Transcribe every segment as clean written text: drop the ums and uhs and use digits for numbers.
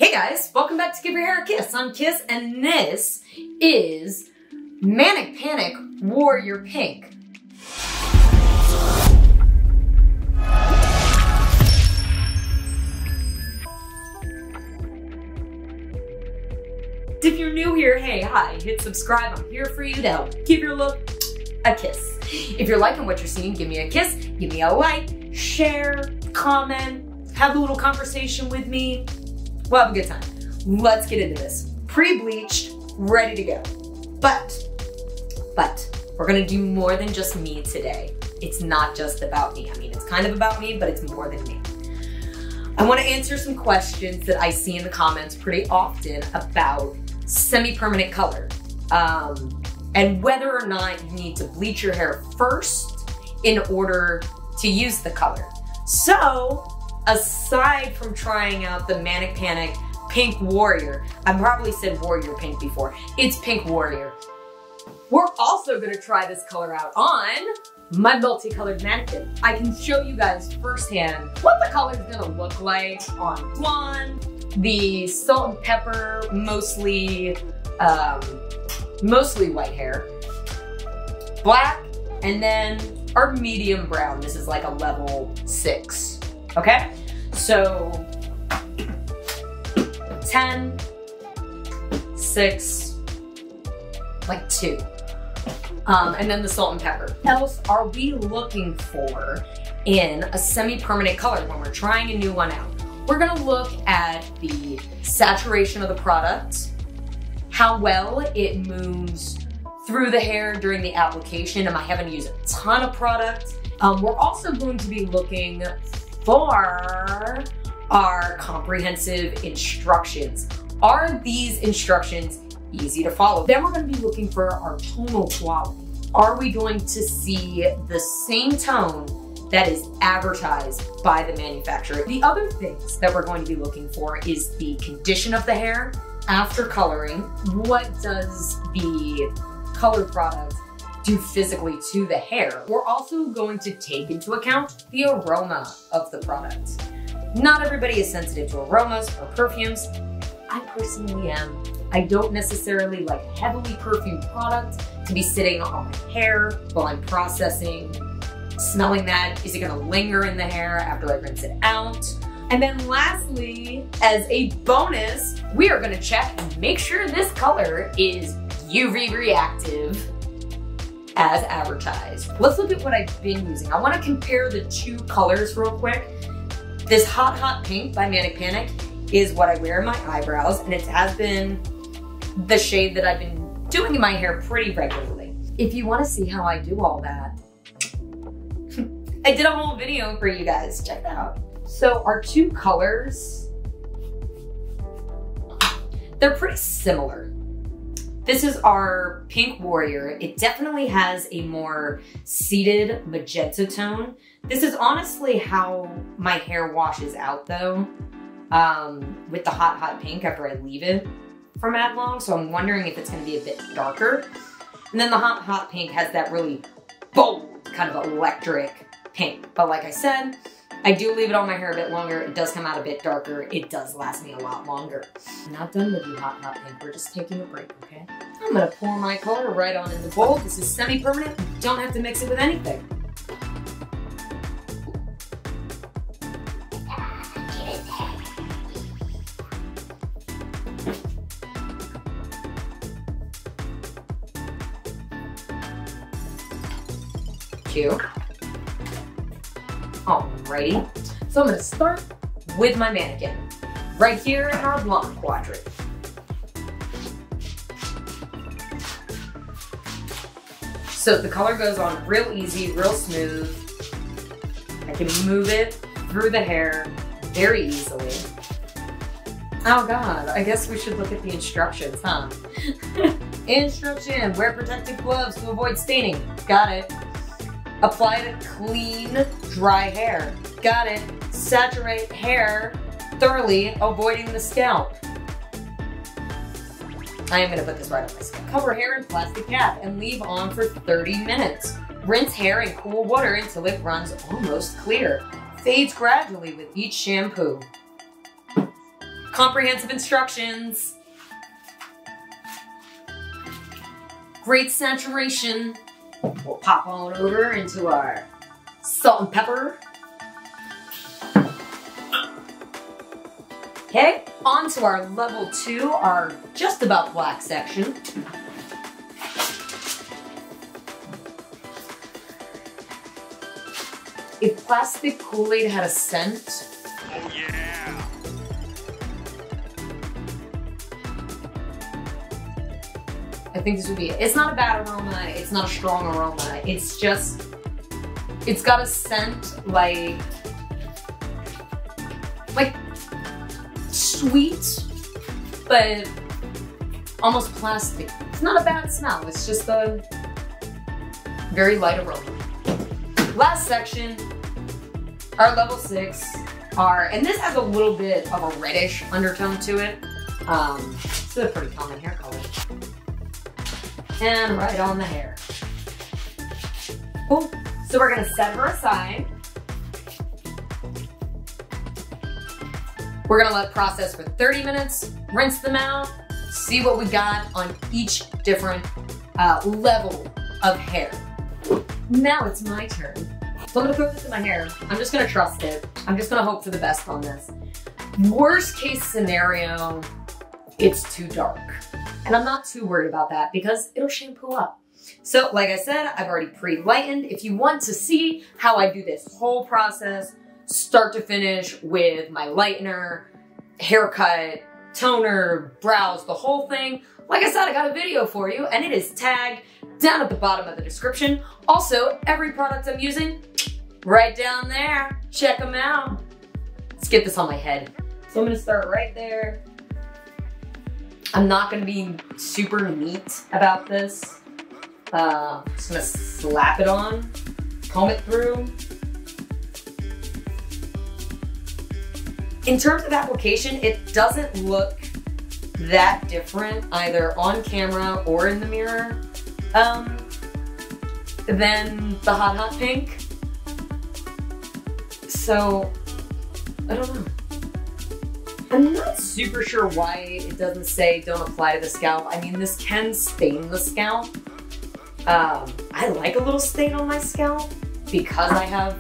Hey guys, welcome back to Give Your Hair a Kiss. I'm Kiss, and this is Manic Panic Warrior Pink. If you're new here, hey, hi, hit subscribe. I'm here for you to help give your look a kiss. If you're liking what you're seeing, give me a kiss, give me a like, share, comment, have a little conversation with me. We'll have a good time. Let's get into this. Pre-bleached, ready to go. But, we're gonna do more than just me today. It's not just about me. I mean, it's kind of about me, but it's more than me. I wanna answer some questions that I see in the comments pretty often about semi-permanent color. And whether or not you need to bleach your hair first in order to use the color. So, aside from trying out the Manic Panic Pink Warrior, I probably said Warrior Pink before, it's Pink Warrior. We're also gonna try this color out on my multicolored mannequin. I can show you guys firsthand what the color is gonna look like on blonde, the salt and pepper, mostly white hair, black, and then our medium brown. This is like a level 6. Okay, so 10, 6, like 2. And then the salt and pepper. What else are we looking for in a semi-permanent color when we're trying a new one out? We're gonna look at the saturation of the product, how well it moves through the hair during the application. Am I having to use a ton of product? We're also going to be looking for our comprehensive instructions. Are these instructions easy to follow? Then we're going to be looking for our tonal quality. Are we going to see the same tone that is advertised by the manufacturer? The other things that we're going to be looking for is the condition of the hair after coloring. What does the color product do physically to the hair? We're also going to take into account the aroma of the product. Not everybody is sensitive to aromas or perfumes. I personally am. I don't necessarily like heavily perfumed product to be sitting on my hair while I'm processing, smelling that. Is it gonna linger in the hair after I rinse it out? And then lastly, as a bonus, we are gonna check and make sure this color is UV reactive as advertised. Let's look at what I've been using. I wanna compare the two colors real quick. This Hot Pink by Manic Panic is what I wear in my eyebrows, and it has been the shade that I've been doing in my hair pretty regularly. If you wanna see how I do all that, I did a whole video for you guys, check that out. So our two colors, they're pretty similar. This is our Pink Warrior. It definitely has a more seated magenta tone. This is honestly how my hair washes out though, with the Hot Pink after I leave it for mad long. So I'm wondering if it's gonna be a bit darker. And then the Hot Pink has that really bold kind of electric pink. But like I said, I do leave it on my hair a bit longer. It does come out a bit darker. It does last me a lot longer. I'm not done with you, Hot Pink. We're just taking a break, okay? I'm gonna pour my color right on in the bowl. This is semi-permanent. You don't have to mix it with anything. Cute. Alrighty, so I'm gonna start with my mannequin, right here in our blonde quadrant. So the color goes on real easy, real smooth. I can move it through the hair very easily. Oh God, I guess we should look at the instructions, huh? Instruction, wear protective gloves to avoid staining. Got it. Apply to clean, dry hair. Got it. Saturate hair thoroughly, avoiding the scalp. I am gonna put this right on my scalp. Cover hair in plastic cap and leave on for 30 minutes. Rinse hair in cool water until it runs almost clear. Fades gradually with each shampoo. comprehensive instructions. Great saturation. We'll pop on over into our salt and pepper. Okay, on to our level 2, our just about black section. If plastic Kool-Aid had a scent, oh yeah! I think this would be it. It's not a bad aroma, it's not a strong aroma, it's just, it's got a scent like sweet, but almost plastic. It's not a bad smell, it's just a very light aroma. Last section, our level 6 are, and this has a little bit of a reddish undertone to it. It's a pretty common hair color. And right on the hair. Cool. So we're gonna set her aside. We're gonna let process for 30 minutes, rinse them out, see what we got on each different level of hair. Now it's my turn. So I'm gonna throw this in my hair. I'm just gonna trust it. I'm just gonna hope for the best on this. Worst case scenario, it's too dark. And I'm not too worried about that because it'll shampoo up. So like I said, I've already pre-lightened. If you want to see how I do this whole process, start to finish with my lightener, haircut, toner, brows, the whole thing, like I said, I got a video for you and it is tagged down at the bottom of the description. Also, every product I'm using, right down there. Check them out. Let's get this on my head. So I'm gonna start right there. I'm not gonna be super neat about this. Just gonna slap it on, comb it through. In terms of application, it doesn't look that different either on camera or in the mirror than the Hot Hot Pink. So, I don't know. I'm not super sure why it doesn't say don't apply to the scalp. I mean, this can stain the scalp. I like a little stain on my scalp because I have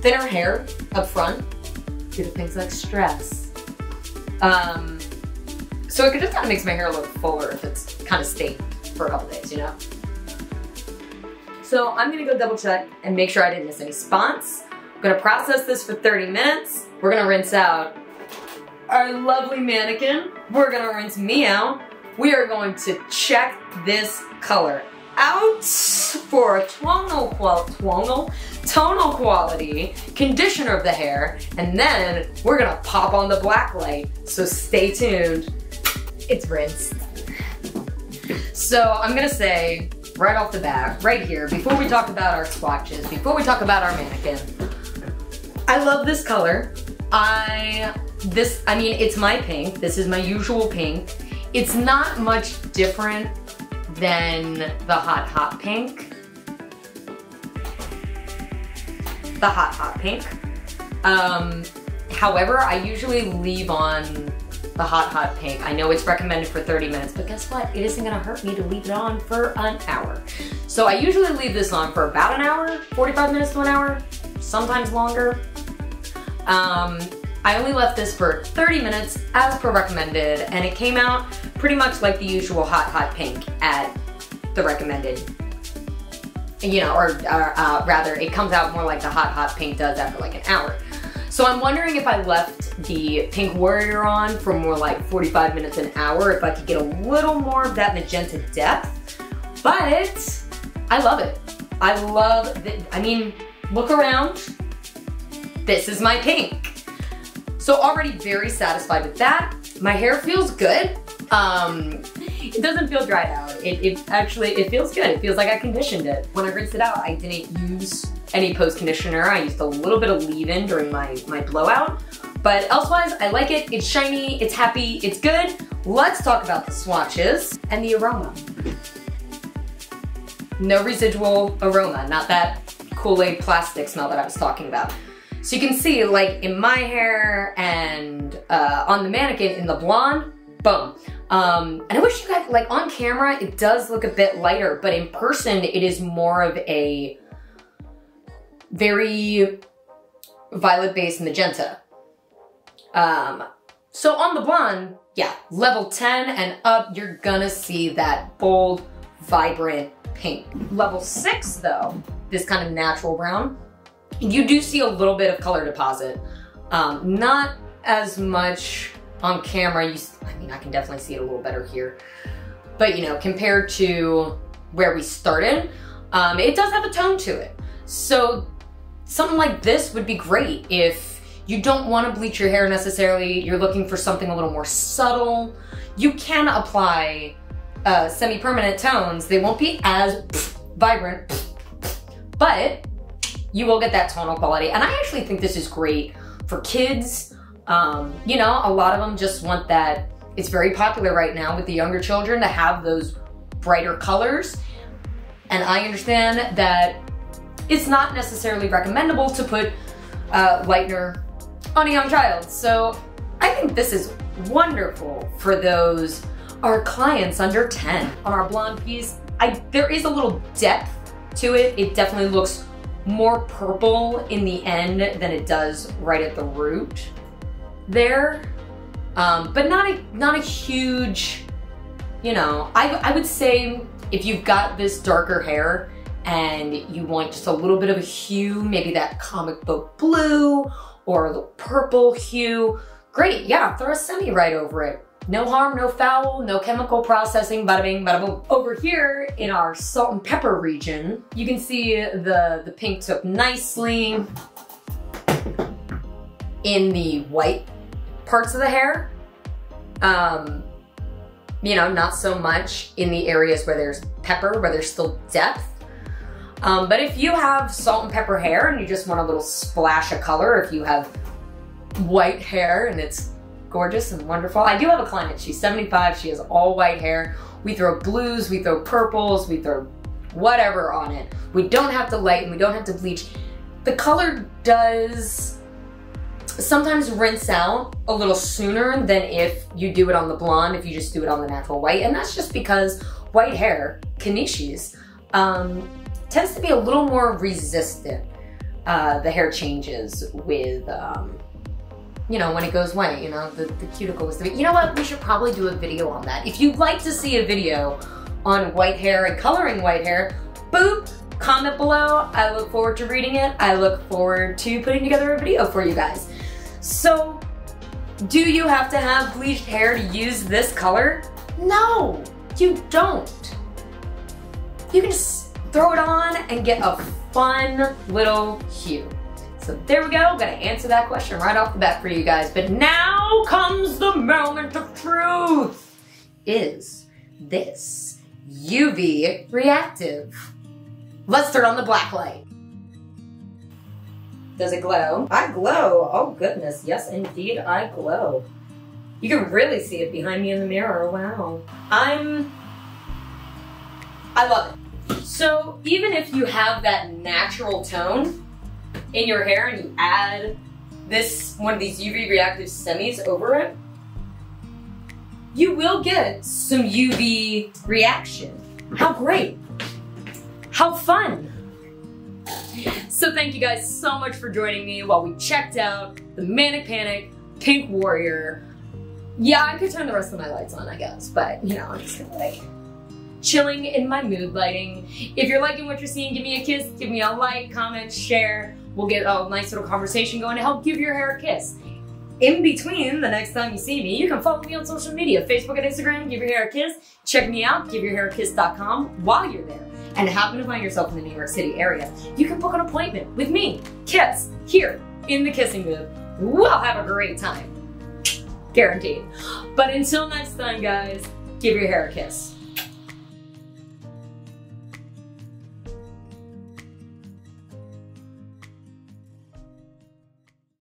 thinner hair up front due to things like stress. So it just kind of makes my hair look fuller if it's kind of stained for a couple days, you know? So I'm gonna go double check and make sure I didn't miss any spots. I'm gonna process this for 30 minutes. We're gonna rinse out our lovely mannequin. We're gonna rinse me out. We are going to check this color out for a tonal quality, conditioner of the hair, and then we're gonna pop on the black light. So stay tuned. It's rinsed. So I'm gonna say right off the bat, right here, before we talk about our swatches, before we talk about our mannequin, I love this color. I mean, it's my pink. This is my usual pink. It's not much different than the Hot Hot Pink. The Hot Hot Pink. However, I usually leave on the Hot Hot Pink. I know it's recommended for 30 minutes, but guess what? It isn't gonna hurt me to leave it on for an hour. So I usually leave this on for about an hour, 45 minutes to an hour, sometimes longer. I only left this for 30 minutes as per recommended, and it came out pretty much like the usual Hot Hot Pink at the recommended, you know, or rather it comes out more like the Hot Hot Pink does after like an hour. So I'm wondering if I left the Pink Warrior on for more like 45 minutes, an hour, if I could get a little more of that magenta depth, but I love it. I love it. I mean, look around. This is my pink. So already very satisfied with that. My hair feels good. It doesn't feel dried out. It actually feels good. It feels like I conditioned it. When I rinsed it out, I didn't use any post conditioner. I used a little bit of leave-in during my blowout. But elsewise, I like it. It's shiny, it's happy, it's good. Let's talk about the swatches and the aroma. No residual aroma, not that Kool-Aid plastic smell that I was talking about. So you can see, like, in my hair and on the mannequin in the blonde, boom. And I wish you guys, like, on camera, it does look a bit lighter, but in person, it is more of a very violet-based magenta. So on the blonde, yeah, level 10 and up, you're gonna see that bold, vibrant pink. Level 6 though, this kind of natural brown, you do see a little bit of color deposit. Not as much on camera. I mean, I can definitely see it a little better here. But you know, compared to where we started, it does have a tone to it. So something like this would be great if you don't want to bleach your hair necessarily, you're looking for something a little more subtle. You can apply semi-permanent tones. They won't be as vibrant, but you will get that tonal quality. And I actually think this is great for kids. You know, a lot of them just want that. It's very popular right now with the younger children to have those brighter colors. And I understand that it's not necessarily recommendable to put lightener on a young child. So I think this is wonderful for our clients under 10. On our blonde piece, there is a little depth to it. It definitely looks more purple in the end than it does right at the root there. But not a huge, you know, I would say if you've got this darker hair and you want just a little bit of a hue, maybe that comic book blue or a little purple hue, great, yeah, throw a semi right over it. No harm, no foul, no chemical processing, bada bing, bada boom. Over here in our salt and pepper region, you can see the pink took nicely in the white parts of the hair. You know, not so much in the areas where there's pepper, where there's still depth. But if you have salt and pepper hair and you just want a little splash of color, if you have white hair and it's gorgeous and wonderful. I do have a client, she's 75, she has all white hair. We throw blues, we throw purples, we throw whatever on it. We don't have to lighten, we don't have to bleach. The color does sometimes rinse out a little sooner than if you do it on the blonde, if you just do it on the natural white. And that's just because white hair, Kanishis, tends to be a little more resistant. The hair changes with, you know, when it goes white, you know, the cuticles. You know what, we should probably do a video on that. If you'd like to see a video on white hair and coloring white hair, boop, comment below. I look forward to reading it. I look forward to putting together a video for you guys. So, do you have to have bleached hair to use this color? No, you don't. You can just throw it on and get a fun little hue. So there we go, I'm gonna answer that question right off the bat for you guys. But now comes the moment of truth. Is this UV reactive? Let's turn on the black light. Does it glow? I glow, oh goodness, yes indeed I glow. You can really see it behind me in the mirror, wow. I love it. So even if you have that natural tone in your hair and you add one of these UV reactive semis over it, you will get some UV reaction. How great. How fun. So thank you guys so much for joining me while we checked out the Manic Panic Pink Warrior. Yeah, I could turn the rest of my lights on, I guess, but you know, I'm just gonna like chilling in my mood lighting. If you're liking what you're seeing, give me a kiss, give me a like, comment, share. We'll get a nice little conversation going to help give your hair a kiss. In between, the next time you see me, you can follow me on social media, Facebook and Instagram, give your hair a kiss. Check me out, giveyourhairakiss.com. While you're there and happen to find yourself in the New York City area, you can book an appointment with me, Kiss, here in the kissing booth. We'll have a great time. Guaranteed. But until next time, guys, give your hair a kiss.